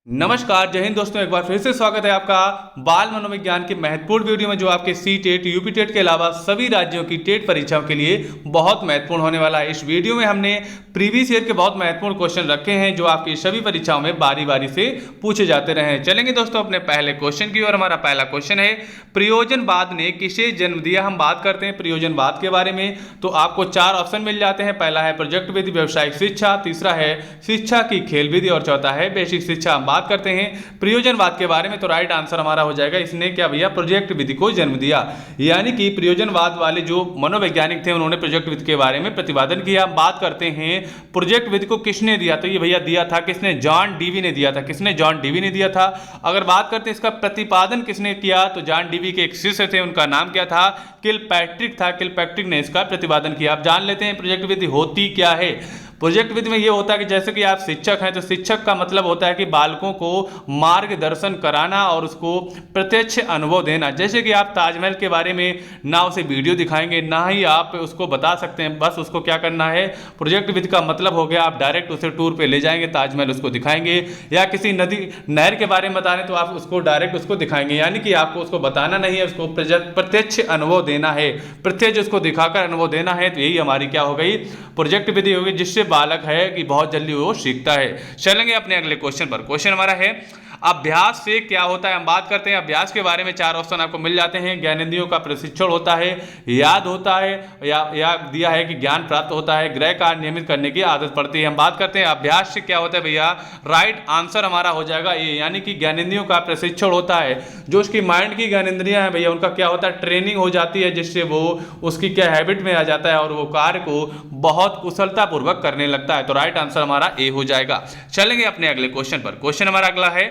नमस्कार, जय हिंद दोस्तों। एक बार फिर से स्वागत है आपका बाल मनोविज्ञान की महत्वपूर्ण वीडियो में, जो आपके सी टेट, यूपी टेट के अलावा सभी राज्यों की टेट परीक्षाओं के लिए बहुत महत्वपूर्ण होने वाला है। इस वीडियो में हमने प्रीवियस ईयर के बहुत महत्वपूर्ण क्वेश्चन रखे हैं जो आपकी सभी परीक्षाओं में बारी बारी से पूछे जाते रहे हैं। चलेंगे दोस्तों अपने पहले क्वेश्चन की ओर। हमारा पहला क्वेश्चन है, प्रयोजनवाद ने किसे जन्म दिया। हम बात करते हैं प्रयोजनवाद के बारे में, तो आपको चार ऑप्शन मिल जाते हैं। पहला है प्रोजेक्ट विधि व्यावसायिक शिक्षा, तीसरा है शिक्षा की खेल विधि और चौथा है बेसिक शिक्षा। बात करते हैं प्रयोजनवाद के बारे में, तो राइट आंसर हमारा हो जाएगा, इसने क्या भैया, प्रोजेक्ट विधि को जन्म दिया। यानी कि प्रयोजनवाद वाले जो मनोवैज्ञानिक थे उन्होंने प्रोजेक्ट विधि के बारे में प्रतिपादन किया। बात करते हैं प्रोजेक्ट विधि को किसने दिया, तो ये भैया दिया था किसने, जॉन डीवी ने दिया था। किसने, जॉन डीवी ने दिया था। अगर बात करते हैं इसका प्रतिपादन किसने किया, तो जॉन डीवी के एक शिष्य थे, उनका नाम क्या था, किलपैट्रिक था। किलपैट्रिक ने इसका प्रतिपादन किया। आप जान लेते हैं प्रोजेक्ट विधि होती क्या है। प्रोजेक्ट विधि में यह होता है कि जैसे कि आप शिक्षक हैं, तो शिक्षक का मतलब होता है कि बालकों को मार्गदर्शन कराना और उसको प्रत्यक्ष अनुभव देना। जैसे कि आप ताजमहल के बारे में ना उसे वीडियो दिखाएंगे, ना ही आप उसको बता सकते हैं, बस उसको क्या करना है, प्रोजेक्ट विधि का मतलब हो गया आप डायरेक्ट उसे टूर पे ले जाएंगे, ताजमहल उसको दिखाएंगे। या किसी नदी नहर के बारे में बता रहे तो आप उसको डायरेक्ट उसको दिखाएंगे, यानी कि आपको उसको बताना नहीं है, उसको प्रत्यक्ष अनुभव देना है, प्रत्यक्ष उसको दिखाकर अनुभव देना है। तो यही हमारी क्या हो गई, प्रोजेक्ट विधि होगी, जिससे बालक है कि बहुत जल्दी वो सीखता है। चलेंगे अपने अगले क्वेश्चन पर। क्वेश्चन हमारा है, अभ्यास से क्या होता है। हम बात करते हैं अभ्यास के बारे में। चार ऑप्शन आपको मिल जाते हैं। ज्ञानेंद्रियों का प्रशिक्षण होता है, याद होता है, या दिया है कि ज्ञान प्राप्त होता है, गृह कार्य नियमित करने की आदत पड़ती है। हम बात करते हैं अभ्यास से क्या होता है भैया, राइट आंसर हमारा हो जाएगा ए, यानी कि ज्ञानेंद्रियों का प्रशिक्षण होता है। जो उसकी माइंड की ज्ञानेंद्रियां हैं भैया, उनका क्या होता है, ट्रेनिंग हो जाती है, जिससे वो उसकी क्या हैबिट में आ जाता है और वो कार्य को बहुत कुशलता पूर्वक करने लगता है। तो राइट आंसर हमारा ए हो जाएगा। चलेंगे अपने अगले क्वेश्चन पर। क्वेश्चन हमारा अगला है,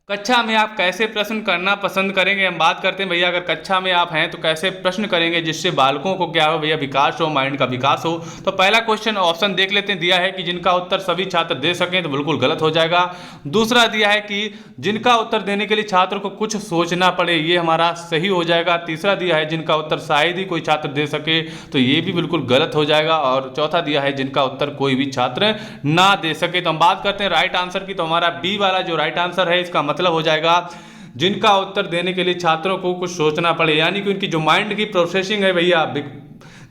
कक्षा में आप कैसे प्रश्न करना पसंद करेंगे। हम बात करते हैं भैया, अगर कक्षा में आप हैं तो कैसे प्रश्न करेंगे जिससे बालकों को क्या हो भैया, विकास हो, माइंड का विकास हो। तो पहला क्वेश्चन ऑप्शन देख लेते हैं, दिया है कि जिनका उत्तर सभी छात्र दे सकें, तो बिल्कुल गलत हो जाएगा। दूसरा दिया है कि जिनका उत्तर देने के लिए छात्र को कुछ सोचना पड़े, ये हमारा सही हो जाएगा। तीसरा दिया है जिनका उत्तर शायद ही कोई छात्र दे सके, तो ये भी बिल्कुल गलत हो जाएगा। और चौथा दिया है जिनका उत्तर कोई भी छात्र ना दे सके। तो हम बात करते हैं राइट आंसर की, तो हमारा बी वाला जो राइट आंसर है, इसका मतलब हो जाएगा जिनका उत्तर देने के लिए छात्रों को कुछ सोचना पड़े, यानी कि उनकी जो माइंड की प्रोसेसिंग है भैया,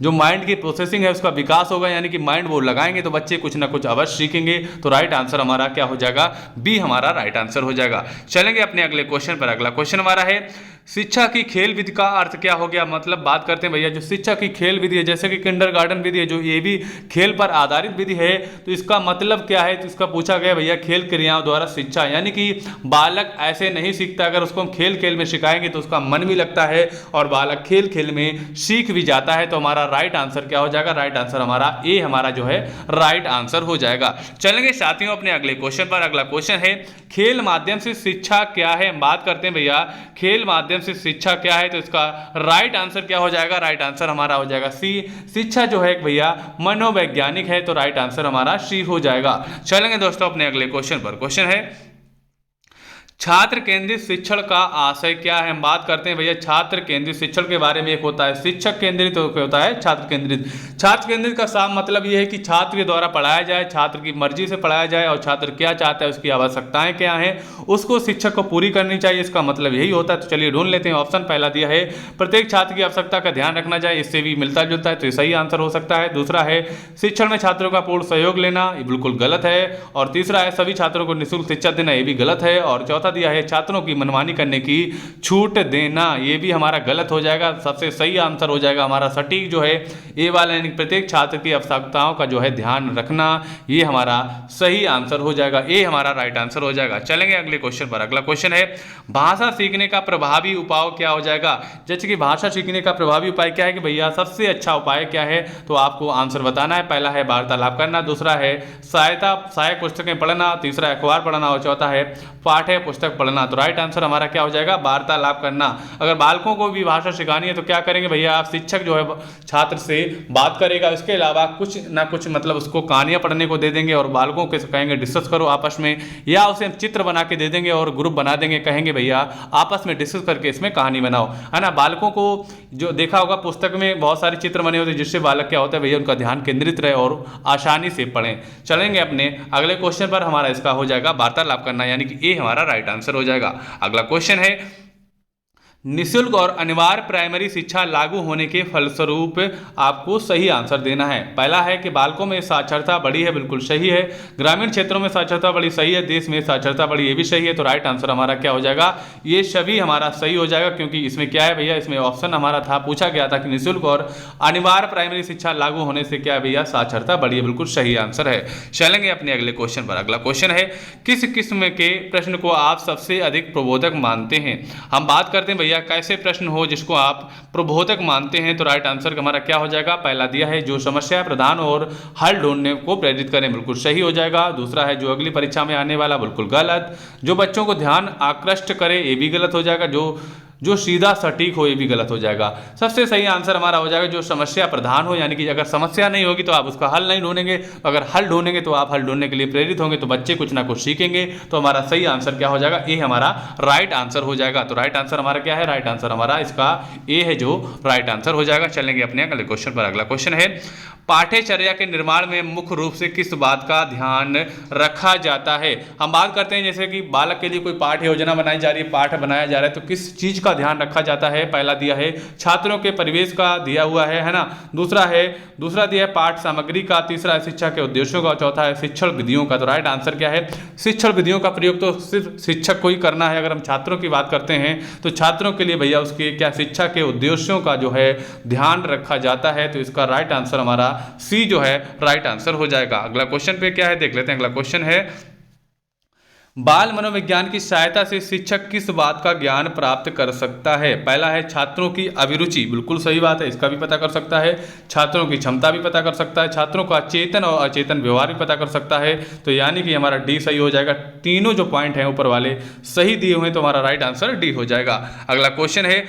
जो माइंड की प्रोसेसिंग है उसका विकास होगा, यानी कि माइंड वो लगाएंगे तो बच्चे कुछ ना कुछ अवश्य सीखेंगे। तो राइट आंसर हमारा क्या हो जाएगा, बी हमारा राइट आंसर हो जाएगा। चलेंगे अपने अगले क्वेश्चन पर। अगला क्वेश्चन हमारा है, शिक्षा की खेल विधि का अर्थ क्या हो गया। मतलब बात करते हैं भैया, जो शिक्षा की खेल विधि है, जैसे कि किंडरगार्टन विधि है, जो ये भी खेल पर आधारित विधि है, तो इसका मतलब क्या है, तो इसका पूछा गया भैया खेल क्रियाओं द्वारा शिक्षा, यानी कि बालक ऐसे नहीं सीखता, अगर उसको हम खेल खेल में सिखाएंगे तो उसका मन भी लगता है और बालक खेल खेल में सीख भी जाता है। तो हमारा राइट आंसर क्या हो जाएगा, राइट आंसर हमारा ए हमारा जो है राइट आंसर हो जाएगा। चलेंगे साथियों अपने अगले क्वेश्चन पर। अगला क्वेश्चन है, खेल माध्यम से शिक्षा क्या है। हम बात करते हैं भैया खेल माध्यम से शिक्षा क्या है, तो इसका राइट आंसर क्या हो जाएगा, राइट आंसर हमारा हो जाएगा सी। शिक्षा जो है भैया मनोवैज्ञानिक है, तो राइट आंसर हमारा सी हो जाएगा। चलेंगे दोस्तों अपने अगले क्वेश्चन पर। क्वेश्चन है, छात्र केंद्रित शिक्षण का आशय क्या है। हम बात करते हैं भैया छात्र केंद्रित शिक्षण के बारे में। एक होता है शिक्षक केंद्रित, तो होता है छात्र केंद्रित। छात्र केंद्रित का साफ मतलब यह है कि छात्र के द्वारा पढ़ाया जाए, छात्र की मर्जी से पढ़ाया जाए और छात्र क्या चाहता है, उसकी आवश्यकताएं क्या हैं, उसको शिक्षक को पूरी करनी चाहिए, इसका मतलब यही होता है। तो चलिए ढूंढ लेते हैं। ऑप्शन पहला दिया है प्रत्येक छात्र की आवश्यकता का ध्यान रखना चाहिए, इससे भी मिलता जुलता है, तो सही आंसर हो सकता है। दूसरा है शिक्षण में छात्रों का पूर्ण सहयोग लेना, ये बिल्कुल गलत है। और तीसरा है सभी छात्रों को निःशुल्क शिक्षा देना, ये भी गलत है। और चौथा दिया है छात्रों की मनमानी करने की छूट देना, ये भी हमारा गलत हो जाएगा। सबसे सही आंसर हो जाएगा हमारा सटीक जो है ए वाला, यानी प्रत्येक छात्र की आवश्यकताओं का जो है ध्यान रखना, ये हमारा सही आंसर हो जाएगा, ए हमारा राइट आंसर हो जाएगा। चलेंगे अगले क्वेश्चन पर। अगला क्वेश्चन है, भाषा सीखने का प्रभावी उपाय क्या हो जाएगा। जैसे कि भाषा सीखने का प्रभावी उपाय क्या है कि भैया सबसे अच्छा उपाय क्या है, तो आपको आंसर बताना है। पहला है वार्तालाप करना, दूसरा है सहायक पुस्तकें पढ़ना, तीसरा अखबार पढ़ना और चौथा है पाठ्य पुस्तक पढ़ना। तो राइट आंसर हमारा क्या हो जाएगा, वार्तालाप करना। अगर बालकों को भी भाषा सिखानी है तो क्या करेंगे भैया, आप शिक्षक जो है छात्र से बात करेगा, इसके अलावा कुछ ना कुछ मतलब उसको कहानियां पढ़ने को दे देंगे और बालकों के कहेंगे डिस्कस करो आपस में, या उसे चित्र बना के दे देंगे और ग्रुप बना देंगे, कहेंगे भैया आपस में डिस्कस करके इसमें कहानी बनाओ, है ना। बालकों को जो देखा होगा पुस्तक में बहुत सारे चित्र बने होते हैं जिससे बालक क्या होता है भैया उनका ध्यान केंद्रित रहे और आसानी से पढ़ें। चलेंगे अपने अगले क्वेश्चन पर, हमारा इसका हो जाएगा वार्तालाप करना, यानी कि ए हमारा राइट आंसर हो जाएगा। अगला क्वेश्चन है, निःशुल्क और अनिवार्य प्राइमरी शिक्षा लागू होने के फलस्वरूप आपको सही आंसर देना है। पहला है कि बालकों में साक्षरता बढ़ी है, बिल्कुल सही है। ग्रामीण क्षेत्रों में साक्षरता बढ़ी, सही है। देश में साक्षरता बढ़ी, ये भी सही है। तो राइट आंसर हमारा क्या हो जाएगा, ये सभी हमारा सही हो जाएगा, क्योंकि इसमें क्या है भैया, इसमें ऑप्शन हमारा था, पूछा गया था कि निःशुल्क और अनिवार्य प्राइमरी शिक्षा लागू होने से क्या है भैया, साक्षरता बढ़ी है, बिल्कुल सही आंसर है। चलेंगे अपने अगले क्वेश्चन पर। अगला क्वेश्चन है, किस किस्म के प्रश्न को आप सबसे अधिक प्रबोधक मानते हैं। हम बात करते हैं भैया कैसे प्रश्न हो जिसको आप प्रबोधक मानते हैं। तो राइट आंसर हमारा क्या हो जाएगा, पहला दिया है जो समस्या प्रधान और हल ढूंढने को प्रेरित करें, बिल्कुल सही हो जाएगा। दूसरा है जो अगली परीक्षा में आने वाला, बिल्कुल गलत। जो बच्चों को ध्यान आकृष्ट करे, ये भी गलत हो जाएगा। जो सीधा सटीक हो, ये भी गलत हो जाएगा। सबसे सही आंसर हमारा हो जाएगा जो समस्या प्रधान हो, यानी कि अगर समस्या नहीं होगी तो आप उसका हल नहीं ढूंढेंगे, अगर हल ढूंढेंगे तो आप हल ढूंढने के लिए प्रेरित होंगे, तो बच्चे कुछ ना कुछ सीखेंगे। तो हमारा सही आंसर क्या हो जाएगा, ए हमारा राइट आंसर हो जाएगा। तो राइट आंसर हमारा क्या है, राइट आंसर हमारा इसका ए है जो राइट आंसर हो जाएगा। चलेंगे अपने अगले क्वेश्चन पर। अगला क्वेश्चन है, पाठ्यचर्या के निर्माण में मुख्य रूप से किस बात का ध्यान रखा जाता है। हम बात करते हैं जैसे कि बालक के लिए कोई पाठ्य योजना बनाई जा रही है, पाठ बनाया जा रहा है, तो किस चीज का ध्यान रखा जाता है। पहला दिया है छात्रों के परिवेश का दिया हुआ है ना। दूसरा दिया है पाठ सामग्री का। तीसरा है शिक्षा के उद्देश्यों का। चौथा है शिक्षण विधियों का। तो राइट आंसर क्या है, शिक्षण विधियों का प्रयोग तो सिर्फ शिक्षक को ही करना है। अगर हम छात्रों की बात करते हैं तो छात्रों के लिए भैया उसके क्या शिक्षा के उद्देश्यों का जो है ध्यान रखा जाता है। तो इसका राइट आंसर हमारा सी जो है राइट आंसर हो जाएगा। अगला क्वेश्चन पे क्या है देख लेते हैं। अगला क्वेश्चन है, बाल मनोविज्ञान की सहायता से शिक्षक किस बात का ज्ञान प्राप्त कर सकता है। पहला है छात्रों की अभिरुचि, बिल्कुल सही बात है, इसका भी पता कर सकता है। छात्रों की क्षमता भी पता कर सकता है। छात्रों का चेतन और अचेतन व्यवहार भी पता कर सकता है। तो यानी कि हमारा डी सही हो जाएगा। तीनों जो पॉइंट हैं ऊपर वाले सही दिए हुए हैं, तो हमारा राइट आंसर डी हो जाएगा। अगला क्वेश्चन है,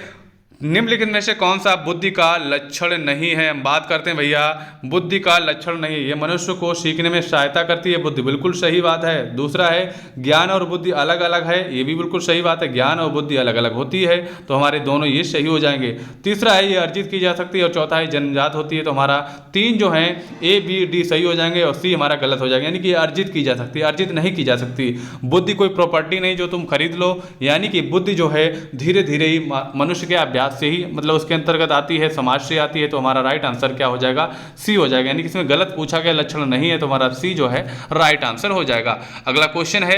निम्नलिखित में से कौन सा बुद्धि का लक्षण नहीं है। हम बात करते हैं भैया बुद्धि का लक्षण नहीं है, ये मनुष्य को सीखने में सहायता करती है बुद्धि, बिल्कुल सही बात है। दूसरा है ज्ञान और बुद्धि अलग अलग है, ये भी बिल्कुल सही बात है, ज्ञान और बुद्धि अलग अलग होती है। तो हमारे दोनों ये सही हो जाएंगे। तीसरा है ये अर्जित की जा सकती है, और चौथा है जन्मजात होती है। तो हमारा तीन जो है ए बी डी सही हो जाएंगे और सी हमारा गलत हो जाएगा, यानी कि अर्जित की जा सकती है, अर्जित नहीं की जा सकती। बुद्धि कोई प्रॉपर्टी नहीं जो तुम खरीद लो, यानी कि बुद्धि जो है धीरे धीरे ही मनुष्य के अभ्यास से ही मतलब उसके अंतर्गत आती है, समाज से आती है। तो हमारा राइट आंसर क्या हो जाएगा, सी हो जाएगा, यानी कि इसमें गलत पूछा गया लक्षण नहीं है, तो हमारा सी जो है राइट आंसर हो जाएगा। अगला क्वेश्चन है,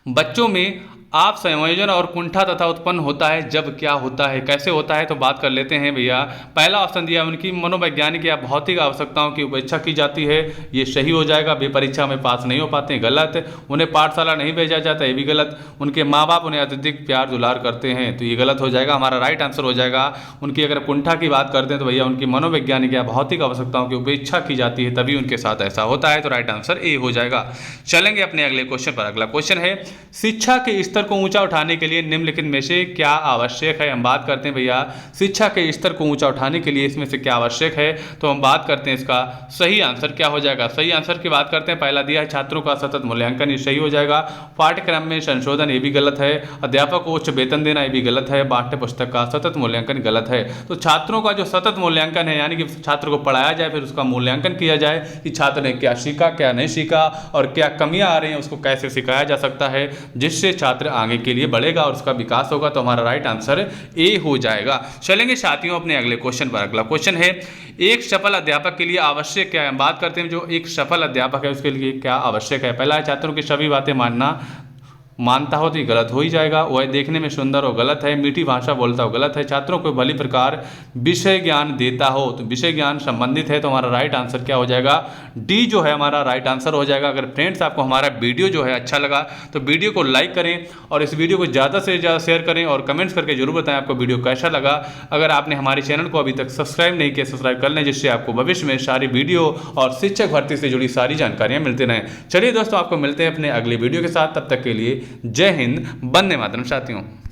बच्चों में आप संयोजन और कुंठा तथा उत्पन्न होता है जब क्या होता है, कैसे होता है। तो बात कर लेते हैं भैया। पहला ऑप्शन दिया उनकी मनोवैज्ञानिक या भौतिक आवश्यकताओं की उपेक्षा की जाती है, ये सही हो जाएगा। वे परीक्षा में पास नहीं हो पाते हैं, गलत। उन्हें पाठशाला नहीं भेजा जाता, ये भी गलत। उनके माँ बाप उन्हें अत्यधिक प्यार दुलार करते हैं, तो ये गलत हो जाएगा। हमारा राइट आंसर हो जाएगा उनकी अगर कुंठा की बात करते हैं तो भैया उनकी मनोवैज्ञानिक या भौतिक आवश्यकताओं की उपेक्षा की जाती है, तभी उनके साथ ऐसा होता है। तो राइट आंसर ए हो जाएगा। चलेंगे अपने अगले क्वेश्चन पर। अगला क्वेश्चन है, शिक्षा के स्तर को ऊंचा उठाने के लिए निम्नलिखित में से क्या आवश्यक है। हम बात करते हैं भैया शिक्षा के स्तर को ऊंचा उठाने के लिए इसमें से क्या आवश्यक है। तो हम बात करते हैं इसका सही आंसर क्या हो जाएगा। सही आंसर की बात करते हैं, पहला दिया है छात्रों का सतत मूल्यांकन, ये सही हो जाएगा। पाठ्यक्रम में संशोधन, ये भी गलत है। अध्यापक को उच्च वेतन देना, ये भी गलत है। पाठ्य पुस्तक का सतत मूल्यांकन गलत है। तो छात्रों का जो सतत मूल्यांकन है, यानी कि छात्र को पढ़ाया जाए फिर उसका मूल्यांकन किया जाए कि छात्र ने क्या सीखा क्या नहीं सीखा और क्या कमियां आ रही हैं उसको कैसे सिखाया जा सकता है, जिससे छात्र आगे के लिए बढ़ेगा और उसका विकास होगा। तो हमारा राइट आंसर ए हो जाएगा। चलेंगे साथियों अपने अगले क्वेश्चन पर। अगला क्वेश्चन है, एक सफल अध्यापक के लिए आवश्यक क्या है। बात करते हैं जो एक सफल अध्यापक है उसके लिए क्या आवश्यक है। पहला है छात्रों की सभी बातें मानता हो, तो ये गलत हो ही जाएगा। वह देखने में सुंदर हो, गलत है। मीठी भाषा बोलता हो, गलत है। छात्रों को भली प्रकार विषय ज्ञान देता हो, तो विषय ज्ञान संबंधित है। तो हमारा राइट आंसर क्या हो जाएगा, डी जो है हमारा राइट आंसर हो जाएगा। अगर फ्रेंड्स आपको हमारा वीडियो जो है अच्छा लगा तो वीडियो को लाइक करें और इस वीडियो को ज़्यादा से ज़्यादा शेयर करें और कमेंट्स करके जरूर बताएं आपको वीडियो कैसा लगा। अगर आपने हमारे चैनल को अभी तक सब्सक्राइब नहीं किया, सब्सक्राइब कर लें, जिससे आपको भविष्य में सारी वीडियो और शिक्षक भर्ती से जुड़ी सारी जानकारियाँ मिलती रहें। चलिए दोस्तों, आपको मिलते हैं अपने अगली वीडियो के साथ, तब तक के लिए जय हिंद, वंदे मातरम साथियों।